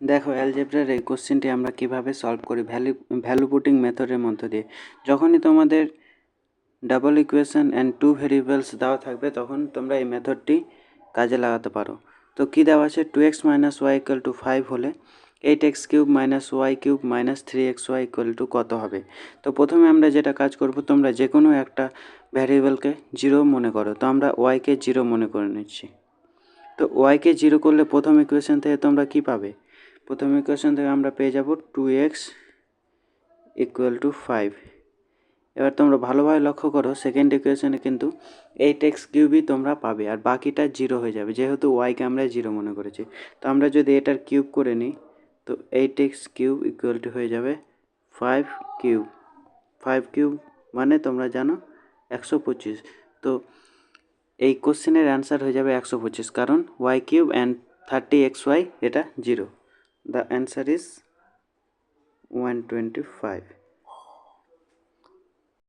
দেখো অ্যালজেব্রার এই কোশ্চেনটি আমরা কিভাবে সলভ করি ভ্যালু পুটিং মেথডের মধ্য দিয়ে। যখনই তোমাদের double equation and two variables দেওয়া থাকবে তখন তোমরা এই মেথডটি কাজে লাগাতে পারো। তো কি দেওয়া আছে, 2x minus Y equal to 5 হলে 8x cube minus Y cube minus 3xy equal to কত হবে। তো প্রথমে আমরা যেটা কাজ করব, তোমরা যে কোনো একটা ভ্যারিয়েবলকে 0 মনে করো। তো আমরা ওয়াইকে 0 মনে করে নিচ্ছি। তো ওয়াইকে 0 করলে প্রথম ইকুয়েশন থেকে তোমরা কি পাবে, প্রথম ইকুয়েশন থেকে আমরা পেয়ে যাব 2x ইকুয়াল টু 5। এবার তোমরা ভালোভাবে লক্ষ্য করো, সেকেন্ড ইকুয়েশনে কিন্তু 8x কিউবই তোমরা পাবে, আর বাকিটা 0 হয়ে যাবে যেহেতু ওয়াইকে আমরা 0 মনে করেছি। তো আমরা যদি এটার কিউব করে নিই, তো 8x কিউব ইকুয়াল টু হয়ে যাবে 5 কিউব। 5 কিউব মানে তোমরা জানো 125। তো এই কোশ্চেনের অ্যান্সার হয়ে যাবে 125, কারণ ওয়াই কিউব অ্যান্ড 30xy এটা 0। The answer is 125।